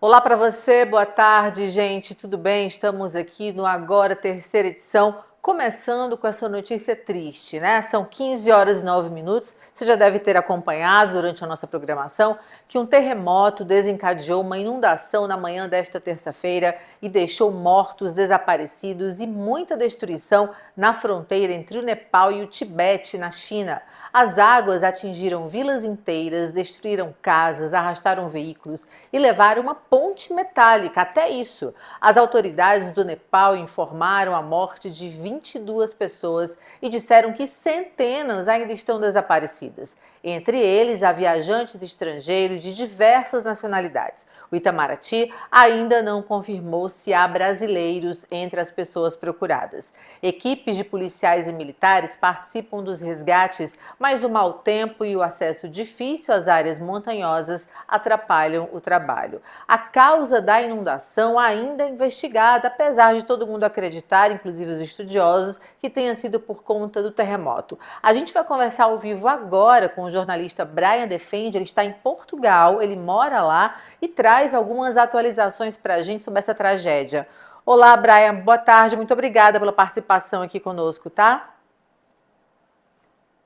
Olá para você, boa tarde, gente, tudo bem? Estamos aqui no Agora, terceira edição, começando com essa notícia triste, né? São 15 horas e 9 minutos. Você já deve ter acompanhado durante a nossa programação que um terremoto desencadeou uma inundação na manhã desta terça-feira e deixou mortos, desaparecidos e muita destruição na fronteira entre o Nepal e o Tibete, na China. As águas atingiram vilas inteiras, destruíram casas, arrastaram veículos e levaram uma ponte metálica. Até isso, as autoridades do Nepal informaram a morte de 22 pessoas e disseram que centenas ainda estão desaparecidas. Entre eles, há viajantes estrangeiros de diversas nacionalidades. O Itamaraty ainda não confirmou se há brasileiros entre as pessoas procuradas. Equipes de policiais e militares participam dos resgates, mas o mau tempo e o acesso difícil às áreas montanhosas atrapalham o trabalho. A causa da inundação ainda é investigada, apesar de todo mundo acreditar, inclusive os estudiosos, que tenha sido por conta do terremoto. A gente vai conversar ao vivo agora com o jornalista Brian Defende. Ele está em Portugal, ele mora lá e traz algumas atualizações para a gente sobre essa tragédia. Olá, Brian, boa tarde, muito obrigada pela participação aqui conosco, tá?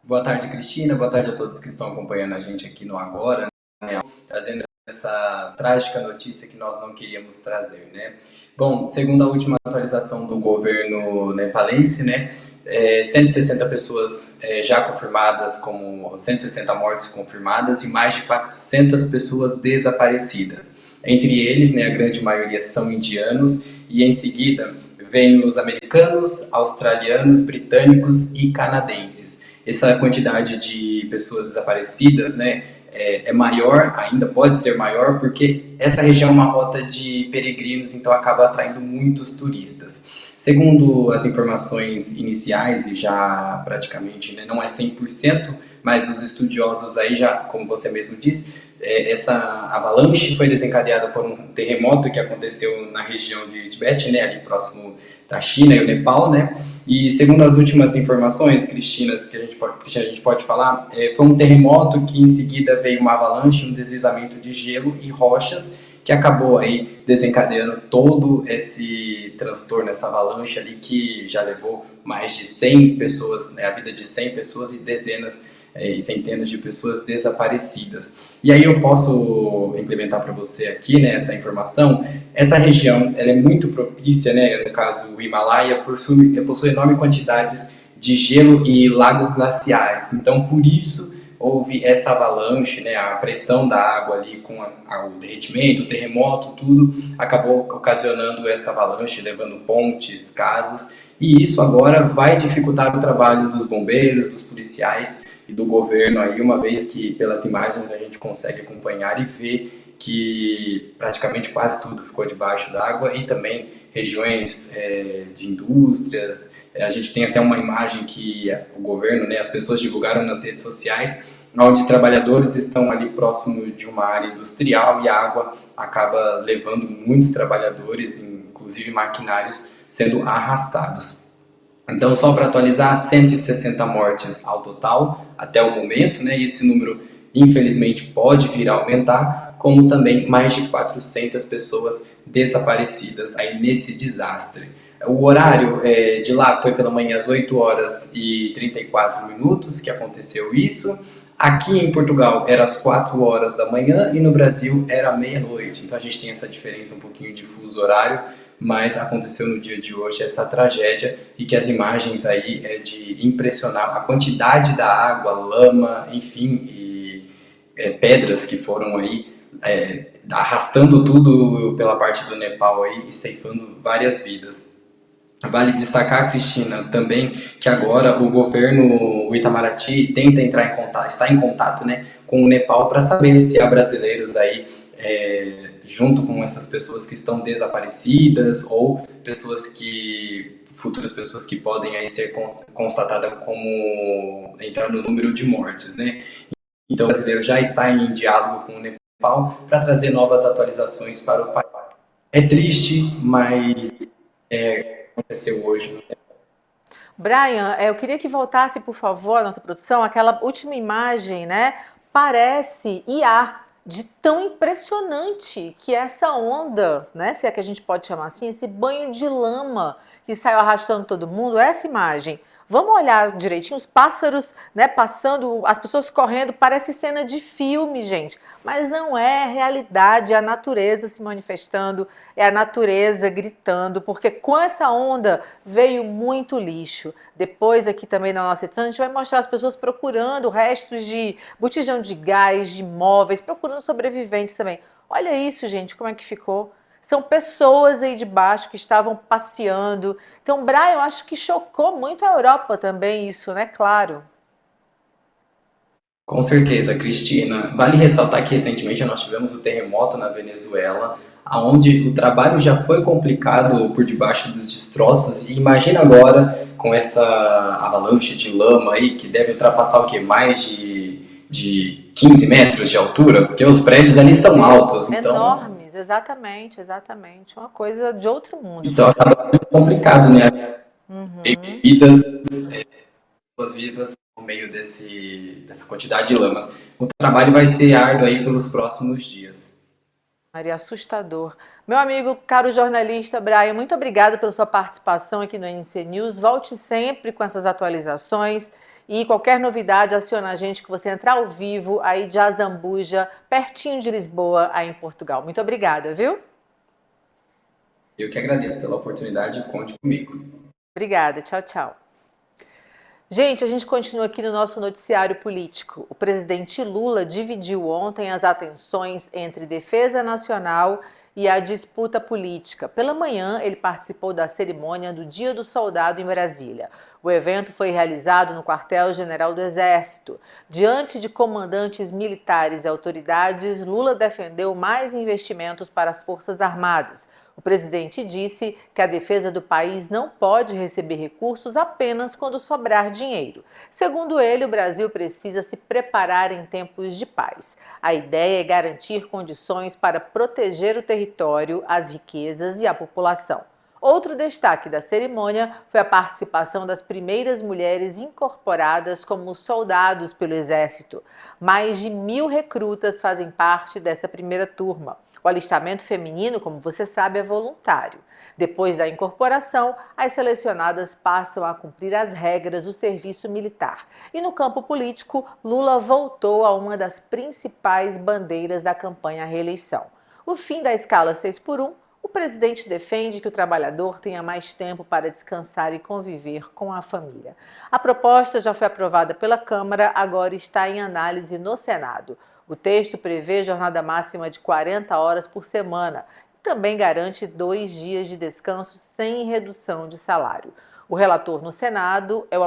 Boa tarde, Cristina. Boa tarde a todos que estão acompanhando a gente aqui no Agora, né? Trazendo essa trágica notícia que nós não queríamos trazer, né? Bom, segundo a última atualização do governo nepalense, né, 160 pessoas já confirmadas, como 160 mortes confirmadas e mais de 400 pessoas desaparecidas. Entre eles, né, a grande maioria são indianos e em seguida vêm os americanos, australianos, britânicos e canadenses. Essa quantidade de pessoas desaparecidas, né, é maior, ainda pode ser maior, porque essa região é uma rota de peregrinos, então acaba atraindo muitos turistas. Segundo as informações iniciais, e já praticamente, né, não é 100%, mas os estudiosos aí já, como você mesmo disse, essa avalanche foi desencadeada por um terremoto que aconteceu na região de Tibete, né, ali próximo da China e o Nepal, né? E segundo as últimas informações, Cristina, a gente pode falar, foi um terremoto que em seguida veio uma avalanche, um deslizamento de gelo e rochas que acabou aí desencadeando todo esse transtorno, essa avalanche ali que já levou mais de 100 pessoas, né, a vida de 100 pessoas e dezenas e centenas de pessoas desaparecidas. E aí eu posso implementar para você aqui, né, essa informação. Essa região ela é muito propícia, né, no caso o Himalaia, possui enorme quantidades de gelo e lagos glaciais. Então, por isso, houve essa avalanche, né, a pressão da água ali com o derretimento, o terremoto, tudo acabou ocasionando essa avalanche, levando pontes, casas. E isso agora vai dificultar o trabalho dos bombeiros, dos policiais e do governo aí, uma vez que pelas imagens a gente consegue acompanhar e ver que praticamente quase tudo ficou debaixo d'água e também regiões de indústrias. A gente tem até uma imagem que o governo, né, as pessoas divulgaram nas redes sociais, onde trabalhadores estão ali próximo de uma área industrial e a água acaba levando muitos trabalhadores, inclusive maquinários, sendo arrastados. Então, só para atualizar, 160 mortes ao total até o momento, né? Esse número, infelizmente, pode vir a aumentar, como também mais de 400 pessoas desaparecidas aí nesse desastre. O horário de lá foi pela manhã às 8 horas e 34 minutos que aconteceu isso. Aqui em Portugal era às 4 horas da manhã e no Brasil era meia-noite. Então a gente tem essa diferença um pouquinho de fuso horário, mas aconteceu no dia de hoje essa tragédia e que as imagens aí é de impressionar a quantidade da água, lama, enfim, e pedras que foram aí arrastando tudo pela parte do Nepal aí e ceifando várias vidas. Vale destacar, Cristina, também que agora o governo, o Itamaraty, tenta entrar em contato, está em contato, né, com o Nepal para saber se há brasileiros aí junto com essas pessoas que estão desaparecidas ou futuras pessoas que podem aí ser constatadas como entrar no número de mortes, né? Então o brasileiro já está em diálogo com o Nepal para trazer novas atualizações para o país. É triste, mas aconteceu hoje. Brian, eu queria que voltasse, por favor, a nossa produção, aquela última imagem, né? Parece IA. de tão impressionante que é essa onda, né? Se é que a gente pode chamar assim, esse banho de lama que saiu arrastando todo mundo, essa imagem. Vamos olhar direitinho, os pássaros, né, passando, as pessoas correndo, parece cena de filme, gente. Mas não é realidade, é a natureza se manifestando, é a natureza gritando, porque com essa onda veio muito lixo. Depois aqui também na nossa edição a gente vai mostrar as pessoas procurando restos de botijão de gás, de móveis, procurando sobreviventes também. Olha isso, gente, como é que ficou. São pessoas aí de baixo que estavam passeando. Então, Brian, eu acho que chocou muito a Europa também isso, né? Claro. Com certeza, Cristina. Vale ressaltar que recentemente nós tivemos o terremoto na Venezuela, onde o trabalho já foi complicado por debaixo dos destroços. E imagina agora com essa avalanche de lama aí, que deve ultrapassar o quê? Mais de 15 metros de altura, porque os prédios ali são altos. Então, enormes, exatamente, exatamente. Uma coisa de outro mundo. então acaba sendo complicado, né? Vidas, suas vidas no meio dessa quantidade de lamas. O trabalho vai ser árduo aí pelos próximos dias. Maria, assustador. Meu amigo, caro jornalista Brian, muito obrigada pela sua participação aqui no NC News. Volte sempre com essas atualizações e qualquer novidade, aciona a gente que você entrar ao vivo aí de Azambuja, pertinho de Lisboa, aí em Portugal. Muito obrigada, viu? Eu que agradeço pela oportunidade, conte comigo. Obrigada, tchau, tchau. Gente, a gente continua aqui no nosso noticiário político. O presidente Lula dividiu ontem as atenções entre defesa nacional e a disputa política. Pela manhã, ele participou da cerimônia do Dia do Soldado em Brasília. O evento foi realizado no Quartel-General do Exército. Diante de comandantes militares e autoridades, Lula defendeu mais investimentos para as Forças Armadas. O presidente disse que a defesa do país não pode receber recursos apenas quando sobrar dinheiro. Segundo ele, o Brasil precisa se preparar em tempos de paz. A ideia é garantir condições para proteger o território, as riquezas e a população. Outro destaque da cerimônia foi a participação das primeiras mulheres incorporadas como soldados pelo Exército. Mais de 1.000 recrutas fazem parte dessa primeira turma. O alistamento feminino, como você sabe, é voluntário. Depois da incorporação, as selecionadas passam a cumprir as regras do serviço militar. E no campo político, Lula voltou a uma das principais bandeiras da campanha à reeleição. O fim da escala 6x1, o presidente defende que o trabalhador tenha mais tempo para descansar e conviver com a família. A proposta já foi aprovada pela Câmara, agora está em análise no Senado. O texto prevê jornada máxima de 40 horas por semana e também garante 2 dias de descanso sem redução de salário. O relator no Senado é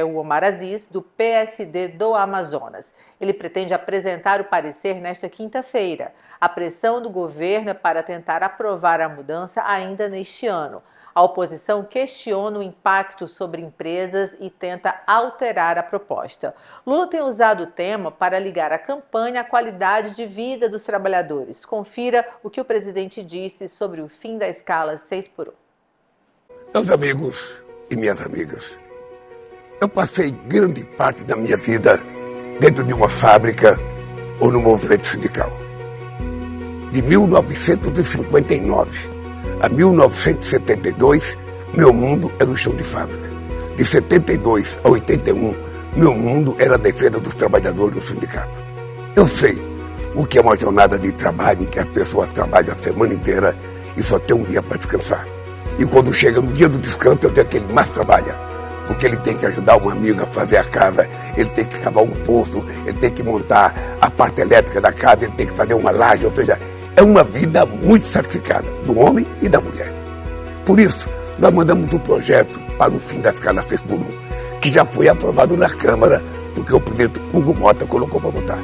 o Omar Aziz, do PSD do Amazonas. Ele pretende apresentar o parecer nesta quinta-feira. A pressão do governo é para tentar aprovar a mudança ainda neste ano. A oposição questiona o impacto sobre empresas e tenta alterar a proposta. Lula tem usado o tema para ligar a campanha à qualidade de vida dos trabalhadores. Confira o que o presidente disse sobre o fim da escala 6x1. Meus amigos e minhas amigas, eu passei grande parte da minha vida dentro de uma fábrica ou no movimento sindical. De 1959 a 1972, meu mundo era o chão de fábrica. De 72 a 81, meu mundo era a defesa dos trabalhadores do sindicato. Eu sei o que é uma jornada de trabalho em que as pessoas trabalham a semana inteira e só tem um dia para descansar. E quando chega no dia do descanso, eu tenho aquele que mais trabalha. Porque ele tem que ajudar um amigo a fazer a casa, ele tem que cavar um poço, ele tem que montar a parte elétrica da casa, ele tem que fazer uma laje, ou seja, é uma vida muito sacrificada, do homem e da mulher. Por isso, nós mandamos um projeto para o fim da escala 6x1, que já foi aprovado na Câmara, porque o presidente Hugo Mota colocou para votar.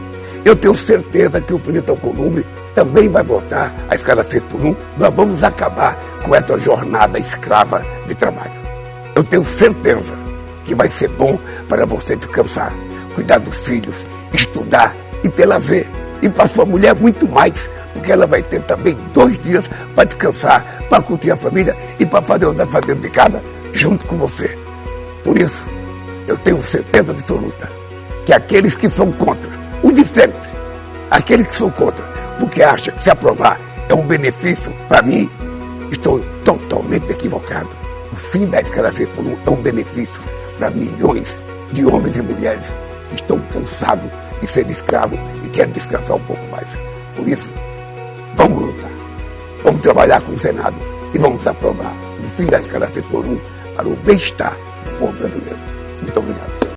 Eu tenho certeza que o presidente Alcolumbre também vai votar a escala 6x1. Nós vamos acabar com essa jornada escrava de trabalho. Eu tenho certeza que vai ser bom para você descansar, cuidar dos filhos, estudar e ter lazer. E para sua mulher muito mais, porque ela vai ter também 2 dias para descansar, para curtir a família e para fazer os afazeres de casa junto com você. Por isso, eu tenho certeza absoluta que aqueles que são contra, o de sempre, Aqueles que são contra, porque acham que se aprovar é um benefício para mim, estou totalmente equivocado. O fim da escravidão por um é um benefício para milhões de homens e mulheres que estão cansados de ser escravos e querem descansar um pouco mais. Por isso, vamos lutar. Vamos trabalhar com o Senado e vamos aprovar o fim da escravidão por um para o bem-estar do povo brasileiro. Muito obrigado.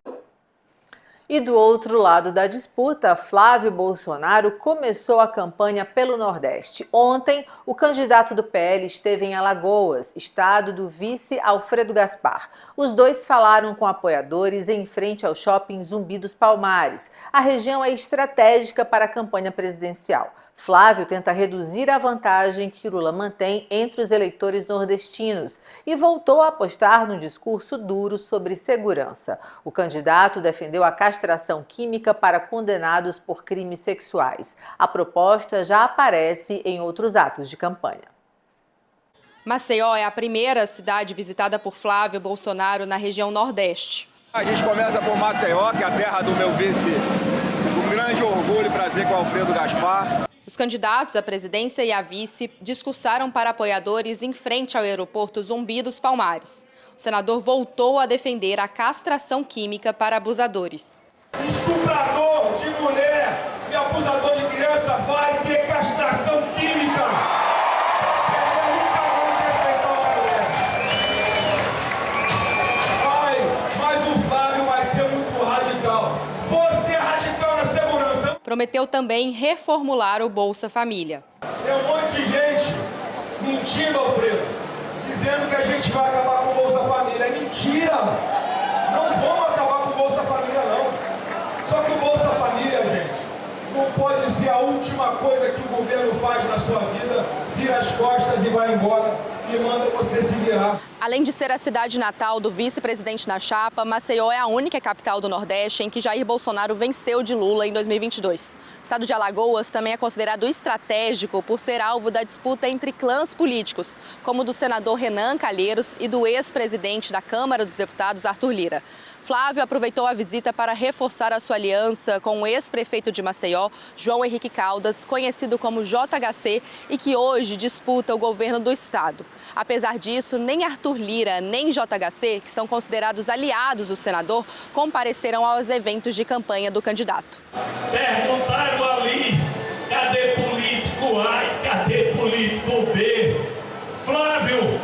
E do outro lado da disputa, Flávio Bolsonaro começou a campanha pelo Nordeste. Ontem, o candidato do PL esteve em Alagoas, estado do vice Alfredo Gaspar. Os dois falaram com apoiadores em frente ao shopping Zumbi dos Palmares. A região é estratégica para a campanha presidencial. Flávio tenta reduzir a vantagem que Lula mantém entre os eleitores nordestinos e voltou a apostar no discurso duro sobre segurança. O candidato defendeu a castração química para condenados por crimes sexuais. A proposta já aparece em outros atos de campanha. Maceió é a primeira cidade visitada por Flávio Bolsonaro na região Nordeste. A gente começa por Maceió, que é a terra do meu vice, com grande orgulho e prazer com Alfredo Gaspar. Os candidatos à presidência e à vice discursaram para apoiadores em frente ao aeroporto Zumbi dos Palmares. O senador voltou a defender a castração química para abusadores. Estuprador de mulher e abusador de criança vai ter castração química. Ele nunca mais respeitar uma mulher. Mas o Flávio vai ser muito radical. Você é radical na segurança. Prometeu também reformular o Bolsa Família. Tem um monte de gente mentindo, Alfredo, dizendo que a gente vai acabar com o Bolsa Família. É mentira! Não vamos acabar com o Bolsa Família, não. Só que o Bolsa Família, gente, não pode ser a última coisa que o governo faz na sua vida, vira as costas e vai embora e manda você se virar. Além de ser a cidade natal do vice-presidente na chapa, Maceió é a única capital do Nordeste em que Jair Bolsonaro venceu de Lula em 2022. O estado de Alagoas também é considerado estratégico por ser alvo da disputa entre clãs políticos, como o do senador Renan Calheiros e do ex-presidente da Câmara dos Deputados, Arthur Lira. Flávio aproveitou a visita para reforçar a sua aliança com o ex-prefeito de Maceió, João Henrique Caldas, conhecido como JHC, e que hoje disputa o governo do estado. Apesar disso, nem Arthur Lira nem JHC, que são considerados aliados do senador, compareceram aos eventos de campanha do candidato. Perguntaram ali, cadê político A e cadê político B? Flávio,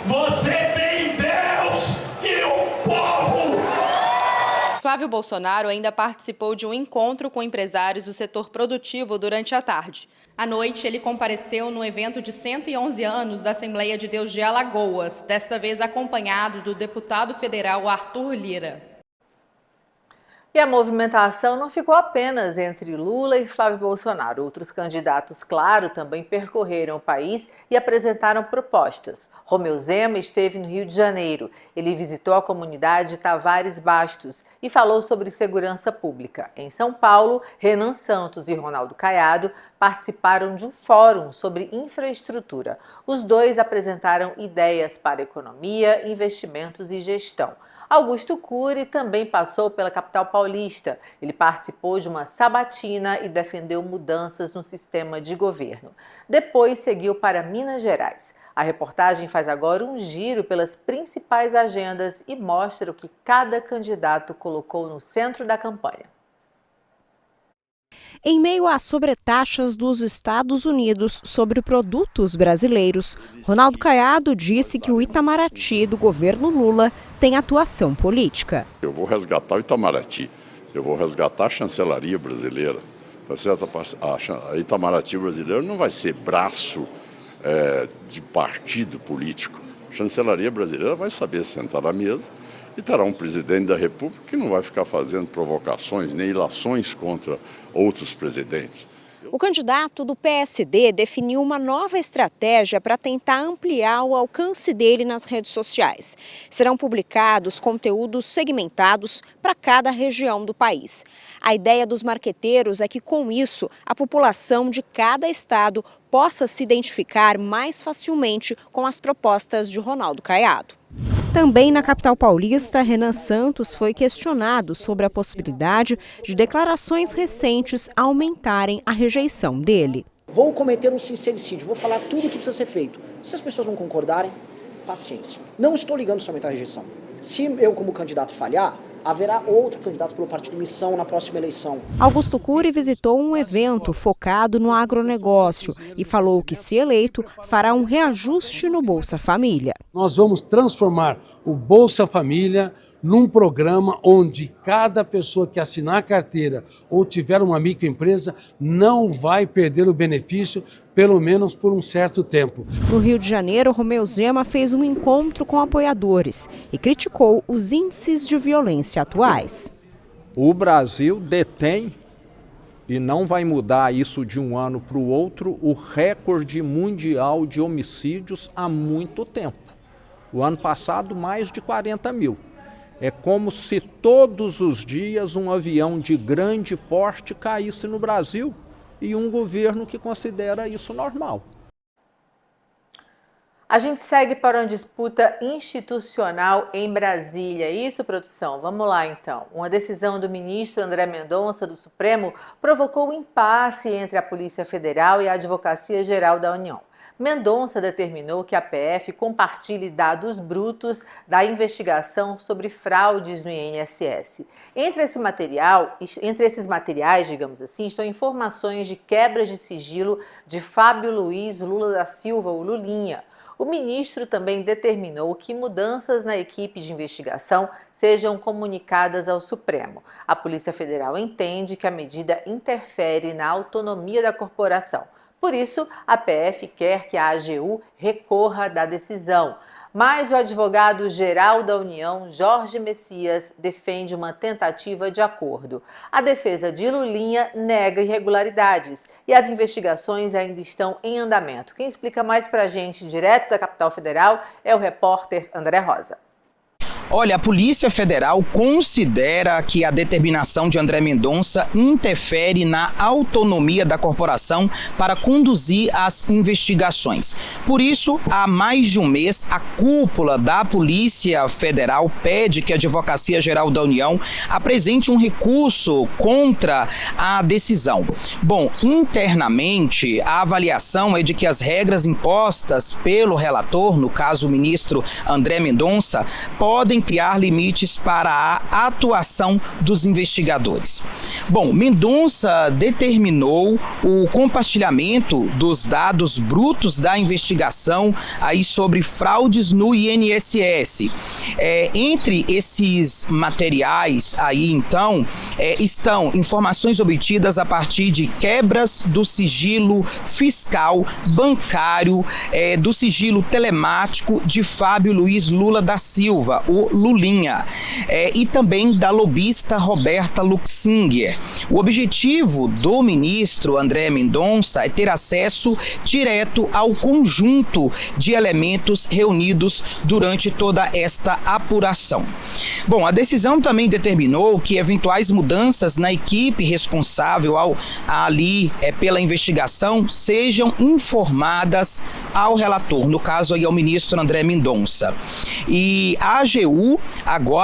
você tem Deus e o povo! Flávio Bolsonaro ainda participou de um encontro com empresários do setor produtivo durante a tarde. À noite, ele compareceu no evento de 111 anos da Assembleia de Deus de Alagoas, desta vez acompanhado do deputado federal Arthur Lira. E a movimentação não ficou apenas entre Lula e Flávio Bolsonaro. Outros candidatos, claro, também percorreram o país e apresentaram propostas. Romeu Zema esteve no Rio de Janeiro. Ele visitou a comunidade Tavares Bastos e falou sobre segurança pública. Em São Paulo, Renan Santos e Ronaldo Caiado participaram de um fórum sobre infraestrutura. Os dois apresentaram ideias para economia, investimentos e gestão. Augusto Cury também passou pela capital paulista. Ele participou de uma sabatina e defendeu mudanças no sistema de governo. Depois seguiu para Minas Gerais. A reportagem faz agora um giro pelas principais agendas e mostra o que cada candidato colocou no centro da campanha. Em meio às sobretaxas dos Estados Unidos sobre produtos brasileiros, Ronaldo Caiado disse que o Itamaraty do governo Lula tem atuação política. Eu vou resgatar o Itamaraty, eu vou resgatar a chancelaria brasileira. Tá certo? A Itamaraty brasileira não vai ser braço de partido político. A chancelaria brasileira vai saber sentar à mesa e terá um presidente da República que não vai ficar fazendo provocações nem ilações contra outros presidentes. O candidato do PSD definiu uma nova estratégia para tentar ampliar o alcance dele nas redes sociais. Serão publicados conteúdos segmentados para cada região do país. A ideia dos marqueteiros é que, com isso, a população de cada estado possa se identificar mais facilmente com as propostas de Ronaldo Caiado. Também na capital paulista, Renan Santos foi questionado sobre a possibilidade de declarações recentes aumentarem a rejeição dele. Vou cometer um sincericídio, vou falar tudo o que precisa ser feito. Se as pessoas não concordarem, paciência. Não estou ligando somente à rejeição. Se eu, como candidato, falhar, haverá outro candidato pelo Partido Missão na próxima eleição. Augusto Cury visitou um evento focado no agronegócio e falou que, se eleito, fará um reajuste no Bolsa Família. Nós vamos transformar o Bolsa Família num programa onde cada pessoa que assinar a carteira ou tiver uma microempresa não vai perder o benefício, pelo menos por um certo tempo. No Rio de Janeiro, Romeu Zema fez um encontro com apoiadores e criticou os índices de violência atuais. O Brasil detém, e não vai mudar isso de um ano para o outro, o recorde mundial de homicídios há muito tempo. O ano passado, mais de 40 mil. É como se todos os dias um avião de grande porte caísse no Brasil e um governo que considera isso normal. A gente segue para uma disputa institucional em Brasília. Isso, produção? Vamos lá, então. Uma decisão do ministro André Mendonça, do Supremo, provocou um impasse entre a Polícia Federal e a Advocacia Geral da União. Mendonça determinou que a PF compartilhe dados brutos da investigação sobre fraudes no INSS. Entre esses materiais, digamos assim, estão informações de quebras de sigilo de Fábio Luiz Lula da Silva, o Lulinha. O ministro também determinou que mudanças na equipe de investigação sejam comunicadas ao Supremo. A Polícia Federal entende que a medida interfere na autonomia da corporação. Por isso, a PF quer que a AGU recorra da decisão. Mas o advogado-geral da União, Jorge Messias, defende uma tentativa de acordo. A defesa de Lulinha nega irregularidades e as investigações ainda estão em andamento. Quem explica mais pra gente, direto da capital federal, é o repórter André Rosa. Olha, a Polícia Federal considera que a determinação de André Mendonça interfere na autonomia da corporação para conduzir as investigações. Por isso, há mais de um mês, a cúpula da Polícia Federal pede que a Advocacia Geral da União apresente um recurso contra a decisão. Bom, internamente, a avaliação é de que as regras impostas pelo relator, no caso o ministro André Mendonça, podem criar limites para a atuação dos investigadores. Bom, Mendonça determinou o compartilhamento dos dados brutos da investigação aí sobre fraudes no INSS. Entre esses materiais aí, então, estão informações obtidas a partir de quebras do sigilo fiscal, bancário, do sigilo telemático de Fábio Luiz Lula da Silva, o Lulinha, e também da lobista Roberta Luxinger. O objetivo do ministro André Mendonça é ter acesso direto ao conjunto de elementos reunidos durante toda esta apuração. Bom, a decisão também determinou que eventuais mudanças na equipe responsável pela investigação sejam informadas ao relator, no caso aí ao ministro André Mendonça. E a AGU, agora,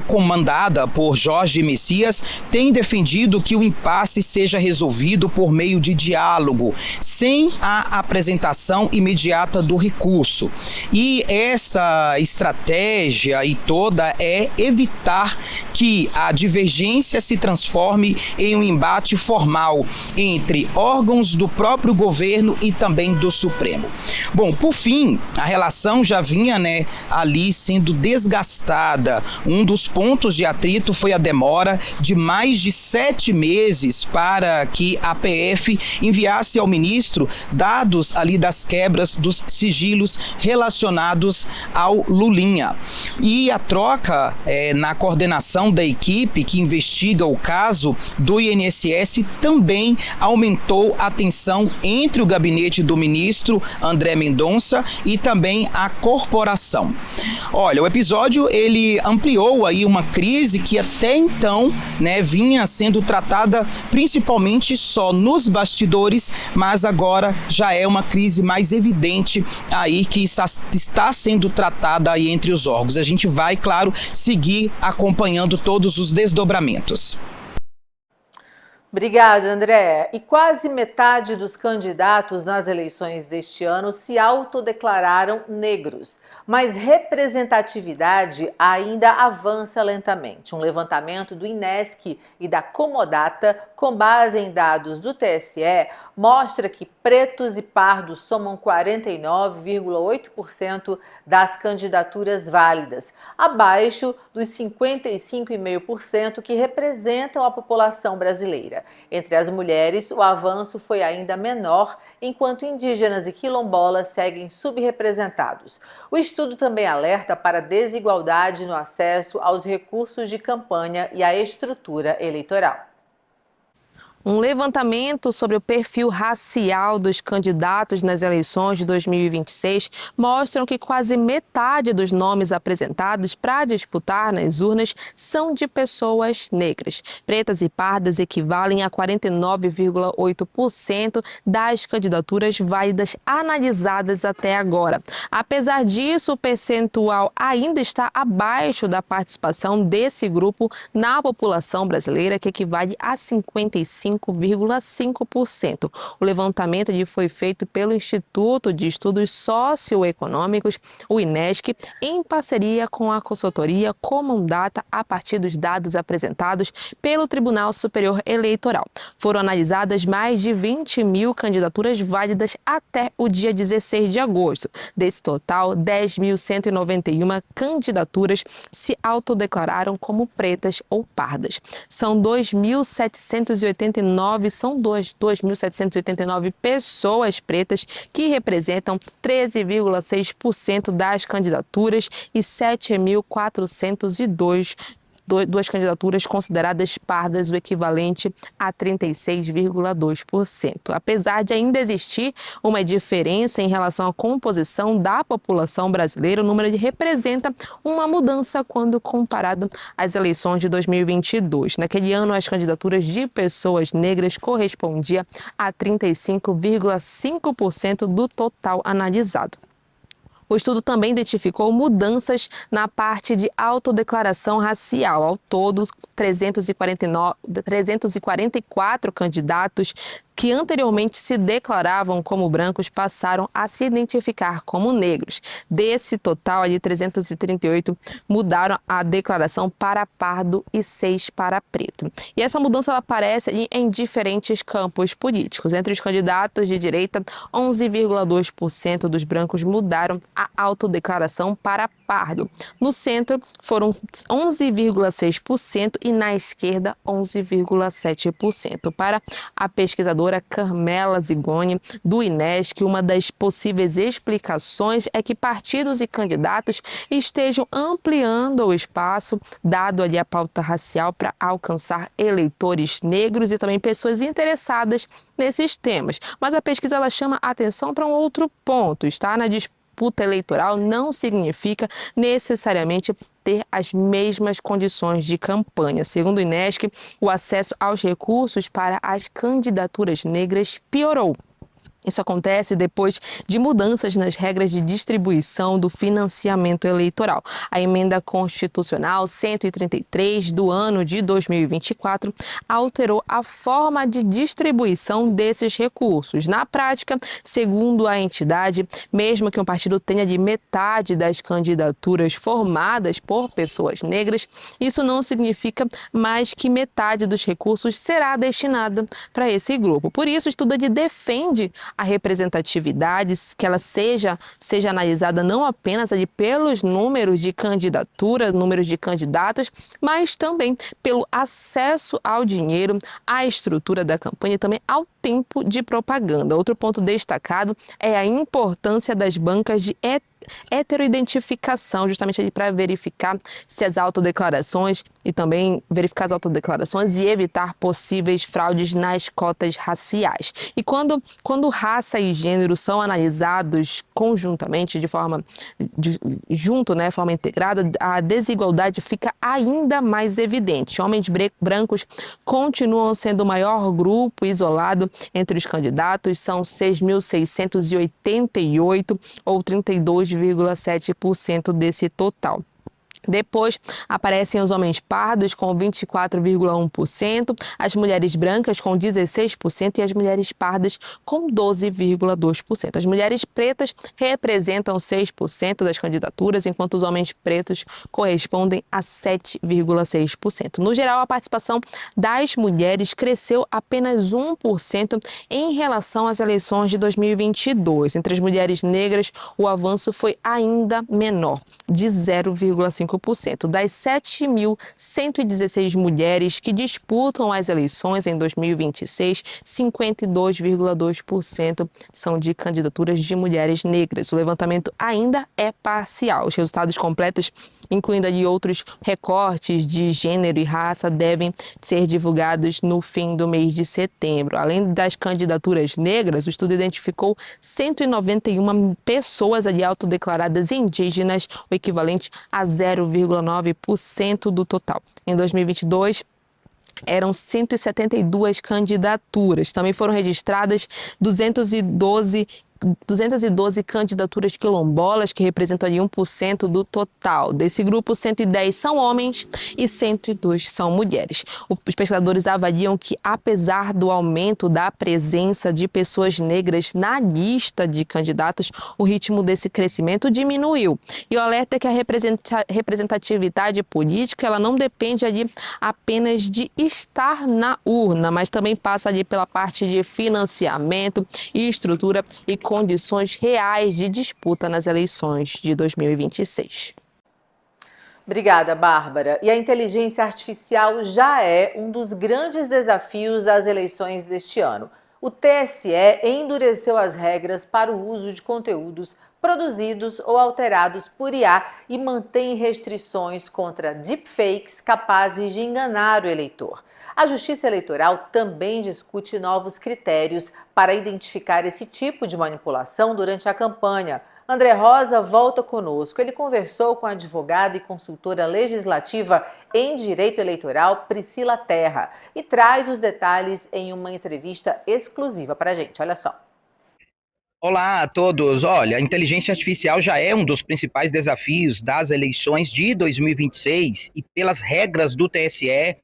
comandada por Jorge Messias, tem defendido que o impasse seja resolvido por meio de diálogo, sem a apresentação imediata do recurso. E essa estratégia toda é evitar que a divergência se transforme em um embate formal entre órgãos do próprio governo e também do Supremo. Bom, por fim, a relação já vinha ali sendo desgastada. Um dos pontos de atrito foi a demora de mais de 7 meses para que a PF enviasse ao ministro dados ali das quebras dos sigilos relacionados ao Lulinha. E a troca na coordenação da equipe que investiga o caso do INSS também aumentou a tensão entre o gabinete do ministro André Mendonça e também a corporação. Olha, o episódio ele ampliou aí uma crise que até então, né, vinha sendo tratada principalmente só nos bastidores, mas agora já é uma crise mais evidente aí que está sendo tratada aí entre os órgãos. A gente vai, claro, seguir acompanhando todos os desdobramentos. Obrigada, André. E quase metade dos candidatos nas eleições deste ano se autodeclararam negros. Mas representatividade ainda avança lentamente. Um levantamento do INESC e da Comodata, com base em dados do TSE, mostra que pretos e pardos somam 49,8% das candidaturas válidas, abaixo dos 55,5% que representam a população brasileira. Entre as mulheres, o avanço foi ainda menor, enquanto indígenas e quilombolas seguem subrepresentados. O estudo também alerta para a desigualdade no acesso aos recursos de campanha e à estrutura eleitoral. Um levantamento sobre o perfil racial dos candidatos nas eleições de 2026 mostram que quase metade dos nomes apresentados para disputar nas urnas são de pessoas negras. Pretas e pardas equivalem a 49,8% das candidaturas válidas analisadas até agora. Apesar disso, o percentual ainda está abaixo da participação desse grupo na população brasileira, que equivale a 55,5%. O levantamento foi feito pelo Instituto de Estudos Socioeconômicos, o INESC, em parceria com a consultoria Comodata, a partir dos dados apresentados pelo Tribunal Superior Eleitoral. Foram analisadas mais de 20 mil candidaturas válidas até o dia 16 de agosto. Desse total, 10.191 candidaturas se autodeclararam como pretas ou pardas. São 2.789 pessoas pretas que representam 13,6% das candidaturas e 7.402 candidaturas consideradas pardas, o equivalente a 36,2%. Apesar de ainda existir uma diferença em relação à composição da população brasileira, o número representa uma mudança quando comparado às eleições de 2022. Naquele ano, as candidaturas de pessoas negras correspondiam a 35,5% do total analisado. O estudo também identificou mudanças na parte de autodeclaração racial. Ao todo, 344 candidatos que anteriormente se declaravam como brancos passaram a se identificar como negros. Desse total, 338 mudaram a declaração para pardo e 6 para preto. E essa mudança ela aparece em diferentes campos políticos. Entre os candidatos de direita, 11,2% dos brancos mudaram a autodeclaração para pardo. No centro, foram 11,6% e na esquerda, 11,7%. Para a pesquisadora Carmela Zigoni, do INESC, uma das possíveis explicações é que partidos e candidatos estejam ampliando o espaço dado ali à pauta racial para alcançar eleitores negros e também pessoas interessadas nesses temas. Mas a pesquisa ela chama a atenção para um outro ponto. Estar na disputa eleitoral não significa necessariamente ter as mesmas condições de campanha. Segundo o INESC, o acesso aos recursos para as candidaturas negras piorou. Isso acontece depois de mudanças nas regras de distribuição do financiamento eleitoral. A emenda constitucional 133 do ano de 2024 alterou a forma de distribuição desses recursos. Na prática, segundo a entidade, mesmo que um partido tenha de metade das candidaturas formadas por pessoas negras, isso não significa mais que metade dos recursos será destinada para esse grupo. Por isso, o estudo defende a representatividade, que ela seja analisada não apenas ali pelos números de candidatura, números de candidatos, mas também pelo acesso ao dinheiro, à estrutura da campanha e também ao tempo de propaganda. Outro ponto destacado é a importância das bancas de heteroidentificação, justamente ali para verificar se as autodeclarações e também verificar as autodeclarações e evitar possíveis fraudes nas cotas raciais. E quando raça e gênero são analisados conjuntamente, de forma integrada, a desigualdade fica ainda mais evidente. Homens brancos continuam sendo o maior grupo isolado entre os candidatos, são 6.688 ou 32,7% desse total. Depois aparecem os homens pardos com 24,1%, as mulheres brancas com 16% e as mulheres pardas com 12,2%. As mulheres pretas representam 6% das candidaturas, enquanto os homens pretos correspondem a 7,6%. No geral, a participação das mulheres cresceu apenas 1% em relação às eleições de 2022. Entre as mulheres negras, o avanço foi ainda menor, de 0,5%. Das 7.116 mulheres que disputam as eleições em 2026, 52,2% são de candidaturas de mulheres negras. O levantamento ainda é parcial. Os resultados completos, incluindo ali outros recortes de gênero e raça, devem ser divulgados no fim do mês de setembro. Além das candidaturas negras, o estudo identificou 191 pessoas ali autodeclaradas indígenas, o equivalente a 0,9% do total. Em 2022, eram 172 candidaturas. Também foram registradas 212 candidaturas quilombolas, que representam ali 1% do total. Desse grupo, 110 são homens e 102 são mulheres. Os pesquisadores avaliam que, apesar do aumento da presença de pessoas negras na lista de candidatos, o ritmo desse crescimento diminuiu. E o alerta é que a representatividade política ela não depende ali apenas de estar na urna, mas também passa ali pela parte de financiamento e estrutura e condições reais de disputa nas eleições de 2026. Obrigada, Bárbara. E a inteligência artificial já é um dos grandes desafios das eleições deste ano. O TSE endureceu as regras para o uso de conteúdos produzidos ou alterados por IA e mantém restrições contra deepfakes capazes de enganar o eleitor. A Justiça Eleitoral também discute novos critérios para identificar esse tipo de manipulação durante a campanha. André Rosa volta conosco. Ele conversou com a advogada e consultora legislativa em direito eleitoral, Priscila Terra, e traz os detalhes em uma entrevista exclusiva para a gente. Olha só. Olá a todos. Olha, a inteligência artificial já é um dos principais desafios das eleições de 2026 e pelas regras do TSE,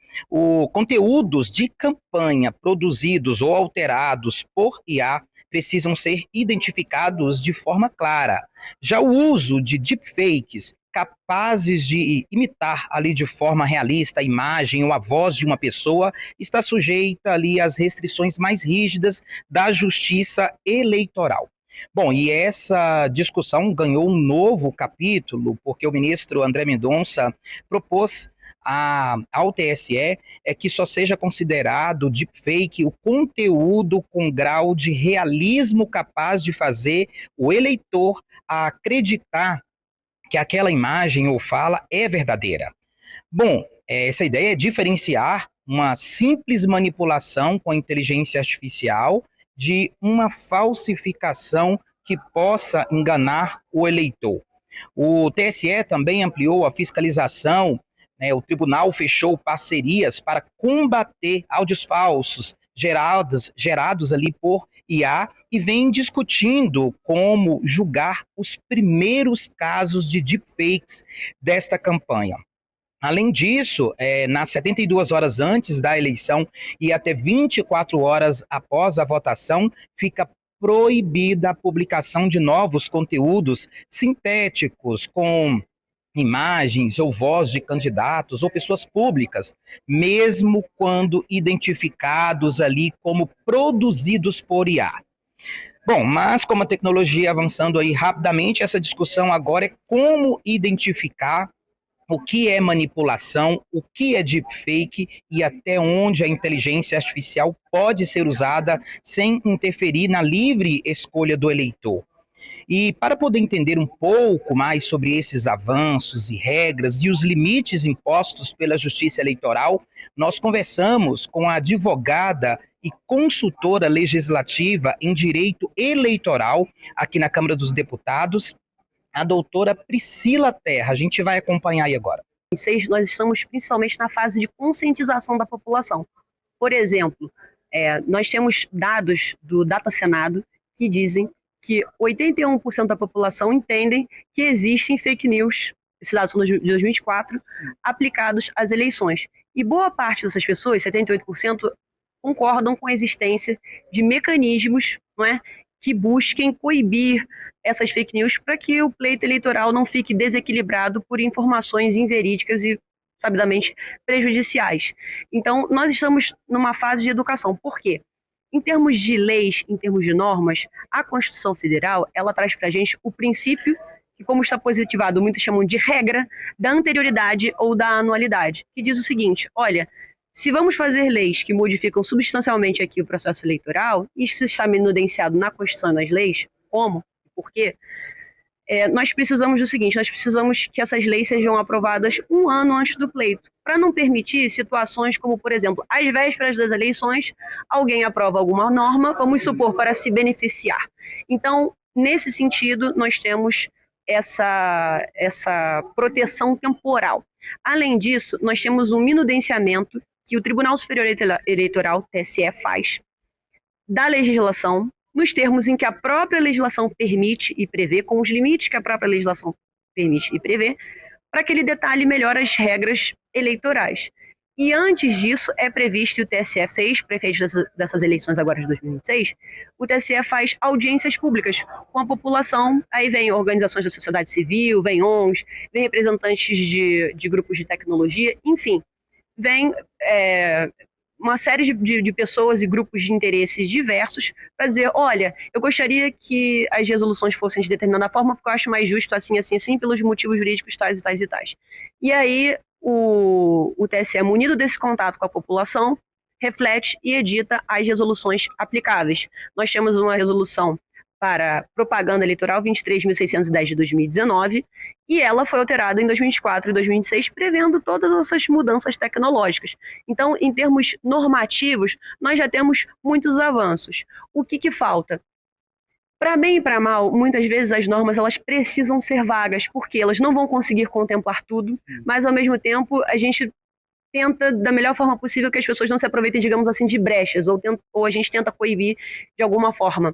conteúdos de campanha produzidos ou alterados por IA precisam ser identificados de forma clara. Já o uso de deepfakes capazes de imitar ali de forma realista a imagem ou a voz de uma pessoa está sujeita ali às restrições mais rígidas da Justiça Eleitoral. Bom, e essa discussão ganhou um novo capítulo porque o ministro André Mendonça propôs ao TSE que só seja considerado deepfake o conteúdo com grau de realismo capaz de fazer o eleitor acreditar que aquela imagem ou fala é verdadeira. Bom, essa ideia é diferenciar uma simples manipulação com a inteligência artificial de uma falsificação que possa enganar o eleitor. O TSE também ampliou a fiscalização, o tribunal fechou parcerias para combater áudios falsos gerados ali por IA e vem discutindo como julgar os primeiros casos de deepfakes desta campanha. Além disso, nas 72 horas antes da eleição e até 24 horas após a votação, fica proibida a publicação de novos conteúdos sintéticos com imagens ou voz de candidatos ou pessoas públicas, mesmo quando identificados ali como produzidos por IA. Bom, mas como a tecnologia avançando aí rapidamente, essa discussão agora é como identificar o que é manipulação, o que é deepfake e até onde a inteligência artificial pode ser usada sem interferir na livre escolha do eleitor. E para poder entender um pouco mais sobre esses avanços e regras e os limites impostos pela Justiça Eleitoral, nós conversamos com a advogada e consultora legislativa em direito eleitoral aqui na Câmara dos Deputados, a doutora Priscila Terra. A gente vai acompanhar aí agora. Nós estamos principalmente na fase de conscientização da população. Por exemplo, nós temos dados do Data Senado que dizem que 81% da população entendem que existem fake news, esses dados são de 2024, aplicados às eleições. E boa parte dessas pessoas, 78%, concordam com a existência de mecanismos, não é, que busquem coibir essas fake news para que o pleito eleitoral não fique desequilibrado por informações inverídicas e, sabidamente, prejudiciais. Então, nós estamos numa fase de educação. Por quê? Em termos de leis, em termos de normas, a Constituição Federal, ela traz para a gente o princípio, que como está positivado, muitos chamam de regra, da anterioridade ou da anualidade, que diz o seguinte: olha, se vamos fazer leis que modificam substancialmente aqui o processo eleitoral, isso está evidenciado na Constituição e nas leis, como? Por quê? Nós precisamos do seguinte, nós precisamos que essas leis sejam aprovadas um ano antes do pleito, para não permitir situações como, por exemplo, às vésperas das eleições, alguém aprova alguma norma, vamos supor, para se beneficiar. Então, nesse sentido, nós temos essa proteção temporal. Além disso, nós temos um minudenciamento que o Tribunal Superior Eleitoral, TSE, faz da legislação, nos termos em que a própria legislação permite e prevê, com os limites que a própria legislação permite e prevê, para que ele detalhe melhor as regras eleitorais. E antes disso, é previsto, e o TSE fez, para efeitos dessas eleições agora de 2026, o TSE faz audiências públicas com a população, aí vem organizações da sociedade civil, vem ONGs, vem representantes de grupos de tecnologia, enfim, vem uma série de pessoas e grupos de interesses diversos para dizer, olha, eu gostaria que as resoluções fossem de determinada forma, porque eu acho mais justo assim, assim, assim, pelos motivos jurídicos tais e tais e tais. E aí o TSE, munido desse contato com a população, reflete e edita as resoluções aplicáveis. Nós temos uma resolução para propaganda eleitoral 23.610 de 2019, e ela foi alterada em 2024 e 2026, prevendo todas essas mudanças tecnológicas. Então, em termos normativos, nós já temos muitos avanços. O que falta? Para bem e para mal, muitas vezes as normas elas precisam ser vagas, porque elas não vão conseguir contemplar tudo, mas ao mesmo tempo a gente tenta, da melhor forma possível, que as pessoas não se aproveitem, digamos assim, de brechas, ou a gente tenta coibir de alguma forma.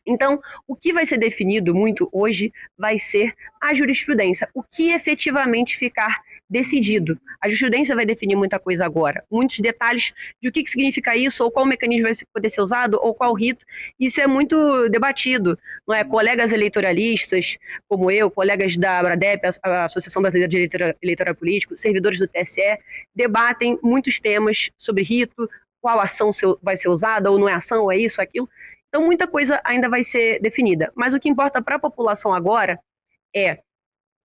Então, o que vai ser definido muito hoje vai ser a jurisprudência, o que efetivamente ficar decidido. A jurisprudência vai definir muita coisa agora, muitos detalhes de o que significa isso, ou qual mecanismo vai poder ser usado, ou qual rito. Isso é muito debatido, não é? Colegas eleitoralistas, como eu, colegas da ABRADEP, a Associação Brasileira de Eleitorado Político, servidores do TSE, debatem muitos temas sobre rito, qual ação vai ser usada, ou não é ação, ou é isso, ou é aquilo. Então, muita coisa ainda vai ser definida. Mas o que importa para a população agora é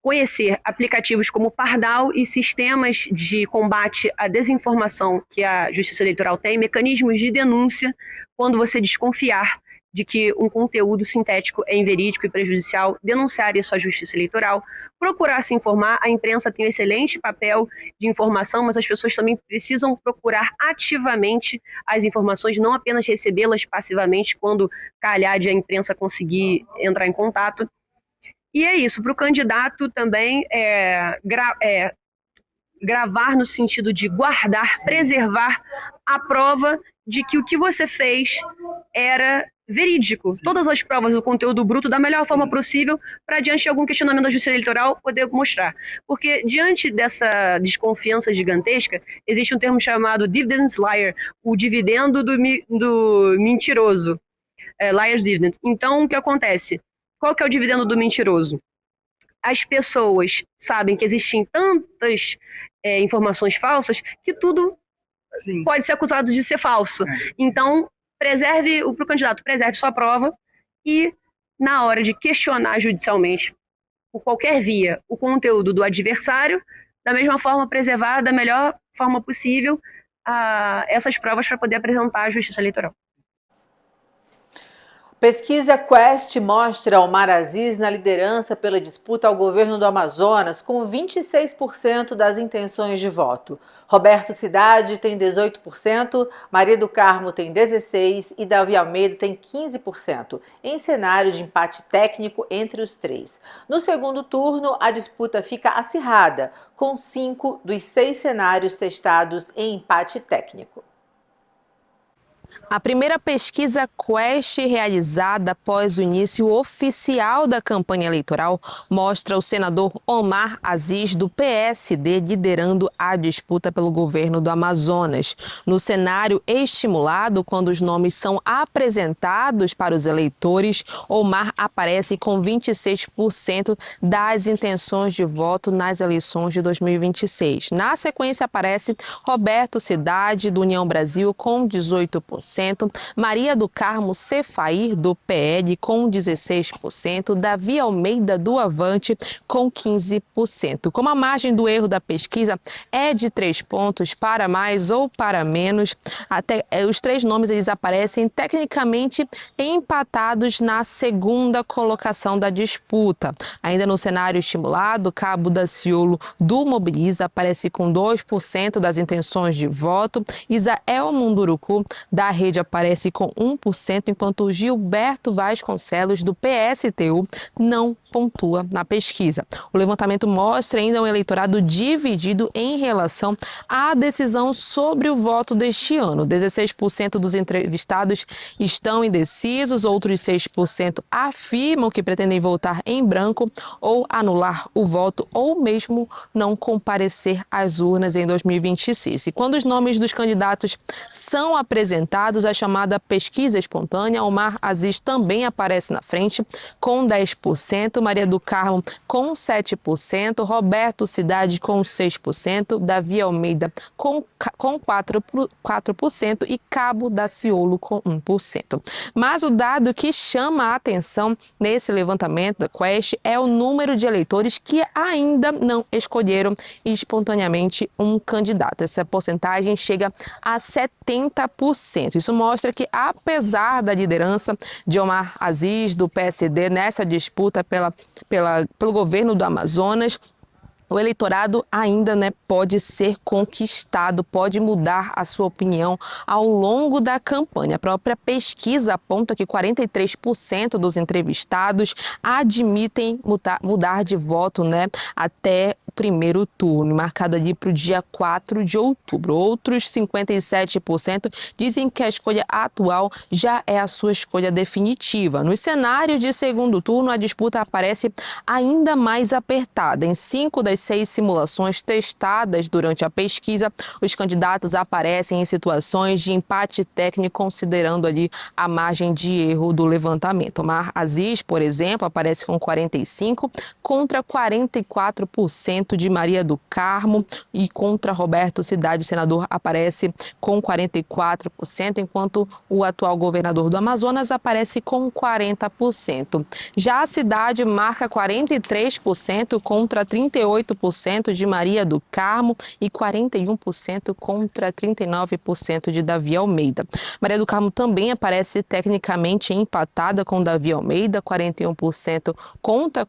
conhecer aplicativos como Pardal e sistemas de combate à desinformação que a Justiça Eleitoral tem, mecanismos de denúncia quando você desconfiar de que um conteúdo sintético é inverídico e prejudicial, denunciar isso à Justiça Eleitoral, procurar se informar. A imprensa tem um excelente papel de informação, mas as pessoas também precisam procurar ativamente as informações, não apenas recebê-las passivamente quando calhar de a imprensa conseguir entrar em contato. E é isso, para o candidato também gravar no sentido de guardar, preservar a prova de que o que você fez era verídico. Sim. Todas as provas do conteúdo bruto da melhor forma possível para, diante de algum questionamento da Justiça Eleitoral, poder mostrar. Porque, diante dessa desconfiança gigantesca, existe um termo chamado dividend liar, o dividendo do mentiroso. Liar's dividend. Então, o que acontece? Qual que é o dividendo do mentiroso? As pessoas sabem que existem tantas informações falsas que tudo Sim. pode ser acusado de ser falso. Então, para o candidato, preserve sua prova e, na hora de questionar judicialmente, por qualquer via, o conteúdo do adversário, da mesma forma preservar da melhor forma possível essas provas para poder apresentar à Justiça Eleitoral. Pesquisa Quest mostra Omar Aziz na liderança pela disputa ao governo do Amazonas, com 26% das intenções de voto. Roberto Cidade tem 18%, Maria do Carmo tem 16% e Davi Almeida tem 15%, em cenário de empate técnico entre os três. No segundo turno, a disputa fica acirrada, com 5 dos 6 cenários testados em empate técnico. A primeira pesquisa Quest realizada após o início oficial da campanha eleitoral mostra o senador Omar Aziz, do PSD, liderando a disputa pelo governo do Amazonas. No cenário estimulado, quando os nomes são apresentados para os eleitores, Omar aparece com 26% das intenções de voto nas eleições de 2026. Na sequência aparece Roberto Cidade, do União Brasil, com 18%. Maria do Carmo Cefair, do PL, com 16%, Davi Almeida, do Avante, com 15%. Como a margem do erro da pesquisa é de 3 pontos para mais ou para menos, os 3 nomes eles aparecem tecnicamente empatados na segunda colocação da disputa. Ainda no cenário estimulado, Cabo Daciolo, do Mobiliza, aparece com 2% das intenções de voto, Isael Munduruku, da Rede, aparece com 1%, enquanto Gilberto Vasconcelos, do PSTU, não pontua na pesquisa. O levantamento mostra ainda um eleitorado dividido em relação à decisão sobre o voto deste ano. 16% dos entrevistados estão indecisos, outros 6% afirmam que pretendem votar em branco ou anular o voto ou mesmo não comparecer às urnas em 2026. E quando os nomes dos candidatos são apresentados, a chamada pesquisa espontânea, Omar Aziz também aparece na frente com 10%, Maria do Carmo com 7%, Roberto Cidade com 6%, Davi Almeida com 4% e Cabo Daciolo com 1%. Mas o dado que chama a atenção nesse levantamento da Quest é o número de eleitores que ainda não escolheram espontaneamente um candidato. Essa porcentagem chega a 70%. Isso mostra que, apesar da liderança de Omar Aziz, do PSD, nessa disputa pelo governo do Amazonas, o eleitorado ainda pode ser conquistado, pode mudar a sua opinião ao longo da campanha. A própria pesquisa aponta que 43% dos entrevistados admitem mudar de voto até o primeiro turno, marcado ali para o dia 4 de outubro. Outros 57% dizem que a escolha atual já é a sua escolha definitiva. Nos cenários de segundo turno, a disputa aparece ainda mais apertada. Em 5 das 6 simulações testadas durante a pesquisa, os candidatos aparecem em situações de empate técnico, considerando ali a margem de erro do levantamento. Omar Aziz, por exemplo, aparece com 45% contra 44% de Maria do Carmo, e contra Roberto Cidade, o senador, aparece com 44%, enquanto o atual governador do Amazonas aparece com 40%. Já a Cidade marca 43% contra 38% de Maria do Carmo e 41% contra 39% de Davi Almeida. Maria do Carmo também aparece tecnicamente empatada com Davi Almeida, 41% contra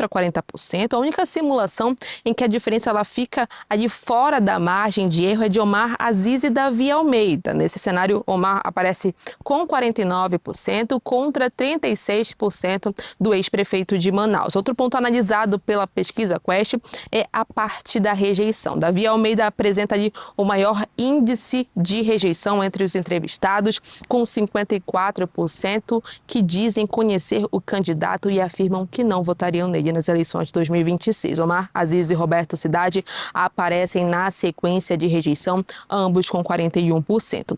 40%. A única simulação em que a diferença ela fica ali fora da margem de erro é de Omar Aziz e Davi Almeida. Nesse cenário, Omar aparece com 49% contra 36% do ex-prefeito de Manaus. Outro ponto analisado pela pesquisa Quest é a parte da rejeição. Davi Almeida apresenta ali o maior índice de rejeição entre os entrevistados, com 54% que dizem conhecer o candidato e afirmam que não votariam nele nas eleições de 2026. Omar Aziz e Roberto Cidade aparecem na sequência de rejeição, ambos com 41%.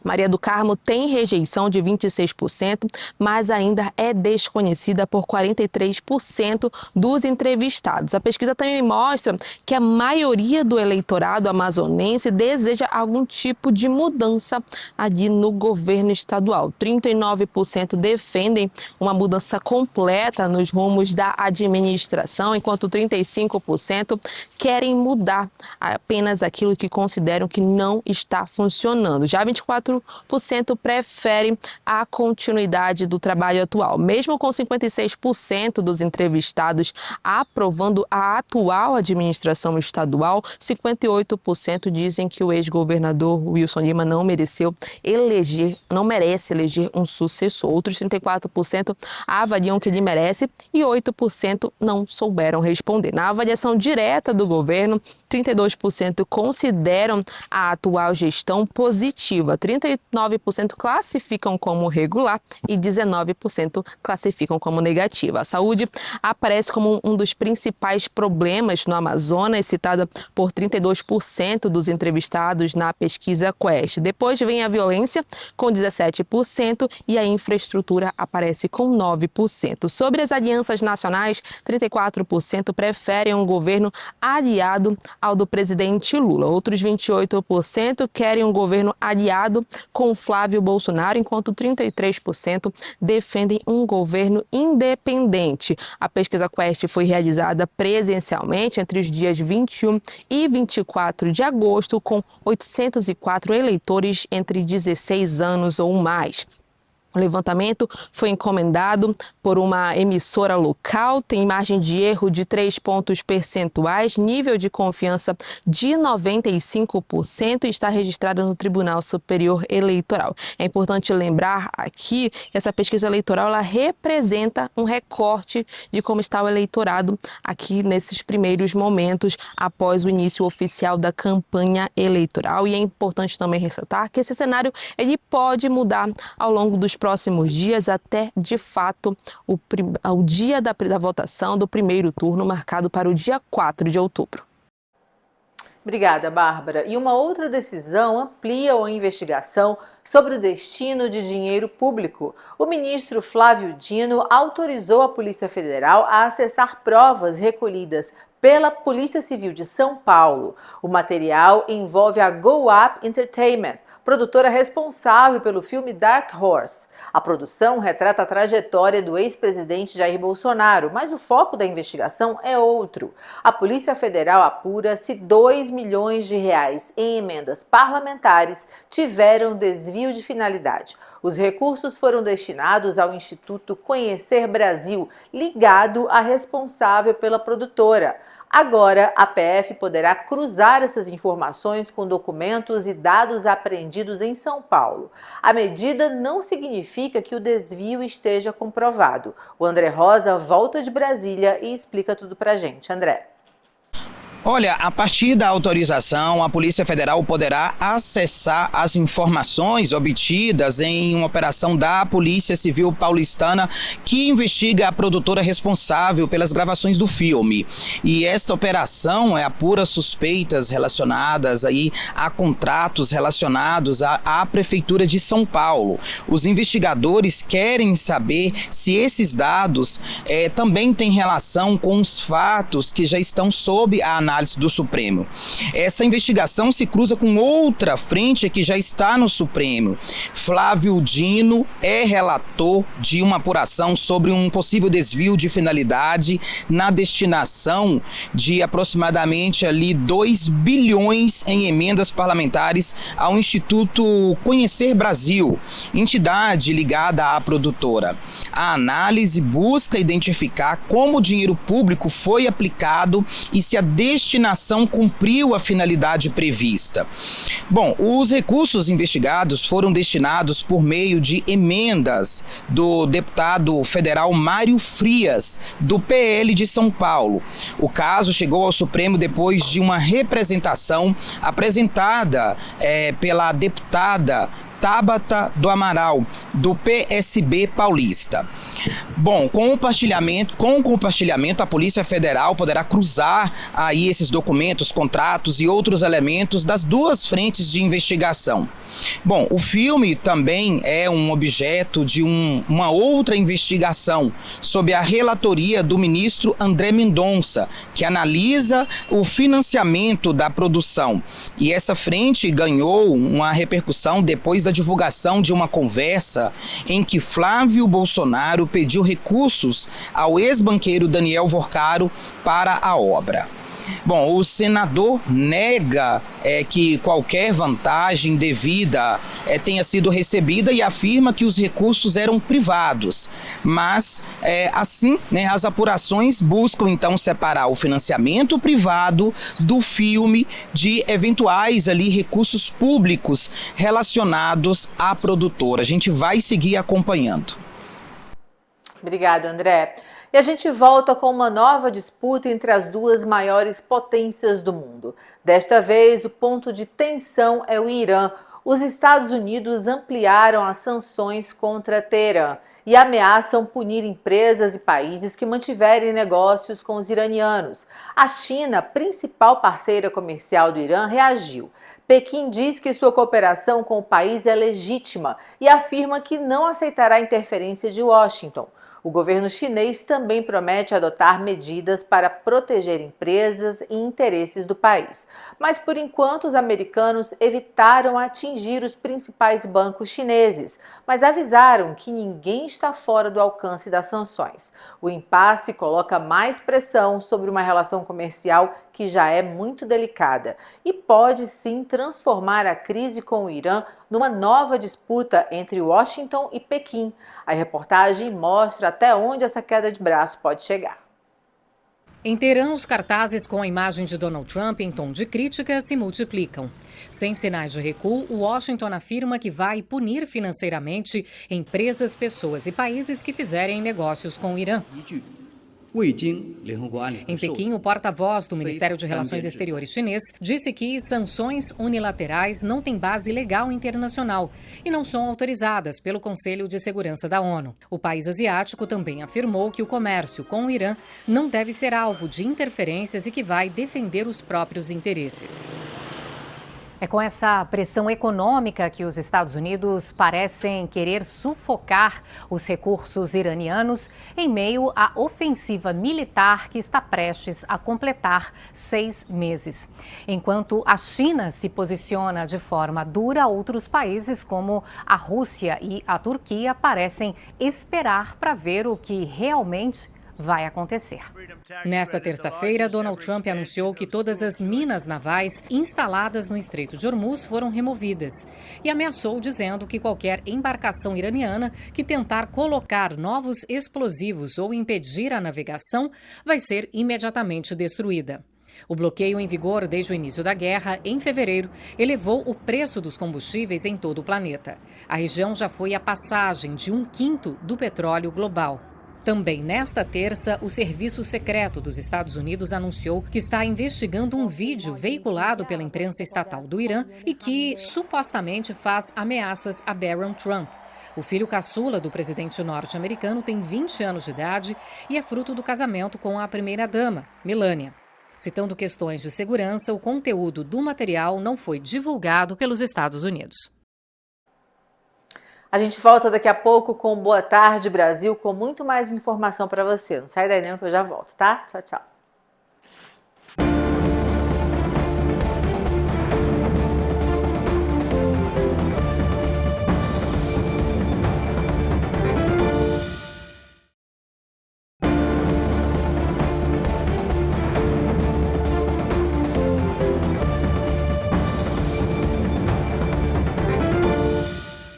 Maria do Carmo tem rejeição de 26%, mas ainda é desconhecida por 43% dos entrevistados. A pesquisa também mostra que a maioria do eleitorado amazonense deseja algum tipo de mudança ali no governo estadual. 39% defendem uma mudança completa nos rumos da administração, enquanto 35% querem mudar apenas aquilo que consideram que não está funcionando. Já 24% preferem a continuidade do trabalho atual. Mesmo com 56% dos entrevistados aprovando a atual administração estadual, 58% dizem que o ex-governador Wilson Lima não merece eleger um sucessor. Outros 34% avaliam que ele merece e 8% não souberam responder. Na avaliação direta do governo, 32% consideram a atual gestão positiva, 39% classificam como regular e 19% classificam como negativa. A saúde aparece como um dos principais problemas no Amazonas, citada por 32% dos entrevistados na pesquisa Quest. Depois vem a violência, com 17%, e a infraestrutura aparece com 9%. Sobre as alianças nacionais, 34% preferem um governo aliado ao do presidente Lula. Outros 28% querem um governo aliado com Flávio Bolsonaro, enquanto 33% defendem um governo independente. A pesquisa Quest foi realizada presencialmente entre os dias 21 e 24 de agosto, com 804 eleitores entre 16 anos ou mais. O levantamento foi encomendado por uma emissora local, tem margem de erro de 3 pontos percentuais, nível de confiança de 95% e está registrado no Tribunal Superior Eleitoral. É importante lembrar aqui que essa pesquisa eleitoral ela representa um recorte de como está o eleitorado aqui nesses primeiros momentos após o início oficial da campanha eleitoral. E é importante também ressaltar que esse cenário ele pode mudar ao longo dos próximos dias até, de fato, o dia da votação do primeiro turno, marcado para o dia 4 de outubro. Obrigada, Bárbara. E uma outra decisão amplia a investigação sobre o destino de dinheiro público. O ministro Flávio Dino autorizou a Polícia Federal a acessar provas recolhidas pela Polícia Civil de São Paulo. O material envolve a Go Up Entertainment, produtora responsável pelo filme Dark Horse. A produção retrata a trajetória do ex-presidente Jair Bolsonaro, mas o foco da investigação é outro. A Polícia Federal apura se 2 milhões de reais em emendas parlamentares tiveram desvio de finalidade. Os recursos foram destinados ao Instituto Conhecer Brasil, ligado à responsável pela produtora. Agora, a PF poderá cruzar essas informações com documentos e dados apreendidos em São Paulo. A medida não significa que o desvio esteja comprovado. O André Rosa volta de Brasília e explica tudo pra gente. André. Olha, a partir da autorização, a Polícia Federal poderá acessar as informações obtidas em uma operação da Polícia Civil Paulistana que investiga a produtora responsável pelas gravações do filme. E esta operação apura suspeitas relacionadas aí a contratos relacionados à Prefeitura de São Paulo. Os investigadores querem saber se esses dados também têm relação com os fatos que já estão sob a análise do Supremo. Essa investigação se cruza com outra frente que já está no Supremo. Flávio Dino é relator de uma apuração sobre um possível desvio de finalidade na destinação de aproximadamente ali 2 bilhões em emendas parlamentares ao Instituto Conhecer Brasil, entidade ligada à produtora. A análise busca identificar como o dinheiro público foi aplicado e se a destinação cumpriu a finalidade prevista. Bom, os recursos investigados foram destinados por meio de emendas do deputado federal Mário Frias, do PL de São Paulo. O caso chegou ao Supremo depois de uma representação apresentada pela deputada Tabata do Amaral, do PSB paulista. Bom, com o compartilhamento, a Polícia Federal poderá cruzar aí esses documentos, contratos e outros elementos das duas frentes de investigação. Bom, o filme também é um objeto de uma outra investigação sob a relatoria do ministro André Mendonça, que analisa o financiamento da produção. E essa frente ganhou uma repercussão depois da divulgação de uma conversa em que Flávio Bolsonaro pediu recursos ao ex-banqueiro Daniel Vorcaro para a obra. Bom, o senador nega que qualquer vantagem devida tenha sido recebida e afirma que os recursos eram privados. Mas, assim, né, as apurações buscam então separar o financiamento privado do filme de eventuais ali recursos públicos relacionados à produtora. A gente vai seguir acompanhando. Obrigada, André. E a gente volta com uma nova disputa entre as duas maiores potências do mundo. Desta vez, o ponto de tensão é o Irã. Os Estados Unidos ampliaram as sanções contra Teherã e ameaçam punir empresas e países que mantiverem negócios com os iranianos. A China, principal parceira comercial do Irã, reagiu. Pequim diz que sua cooperação com o país é legítima e afirma que não aceitará a interferência de Washington. O governo chinês também promete adotar medidas para proteger empresas e interesses do país. Mas, por enquanto, os americanos evitaram atingir os principais bancos chineses, mas avisaram que ninguém está fora do alcance das sanções. O impasse coloca mais pressão sobre uma relação comercial que já é muito delicada e pode sim transformar a crise com o Irã numa nova disputa entre Washington e Pequim. A reportagem mostra até onde essa queda de braço pode chegar. Em Teherã, os cartazes com a imagem de Donald Trump em tom de crítica se multiplicam. Sem sinais de recuo, Washington afirma que vai punir financeiramente empresas, pessoas e países que fizerem negócios com o Irã. Em Pequim, o porta-voz do Ministério de Relações Exteriores chinês disse que sanções unilaterais não têm base legal internacional e não são autorizadas pelo Conselho de Segurança da ONU. O país asiático também afirmou que o comércio com o Irã não deve ser alvo de interferências e que vai defender os próprios interesses. É com essa pressão econômica que os Estados Unidos parecem querer sufocar os recursos iranianos em meio à ofensiva militar que está prestes a completar 6 meses. Enquanto a China se posiciona de forma dura, outros países como a Rússia e a Turquia parecem esperar para ver o que realmente vai acontecer. Nesta terça-feira, Donald Trump anunciou que todas as minas navais instaladas no Estreito de Hormuz foram removidas e ameaçou dizendo que qualquer embarcação iraniana que tentar colocar novos explosivos ou impedir a navegação vai ser imediatamente destruída. O bloqueio em vigor desde o início da guerra, em fevereiro, elevou o preço dos combustíveis em todo o planeta. A região já foi a passagem de 1/5 do petróleo global. Também nesta terça, o Serviço Secreto dos Estados Unidos anunciou que está investigando um vídeo veiculado pela imprensa estatal do Irã e que supostamente faz ameaças a Barron Trump. O filho caçula do presidente norte-americano tem 20 anos de idade e é fruto do casamento com a primeira-dama, Melania. Citando questões de segurança, o conteúdo do material não foi divulgado pelos Estados Unidos. A gente volta daqui a pouco com Boa Tarde Brasil, com muito mais informação para você. Não sai daí não que eu já volto, tá? Tchau, tchau.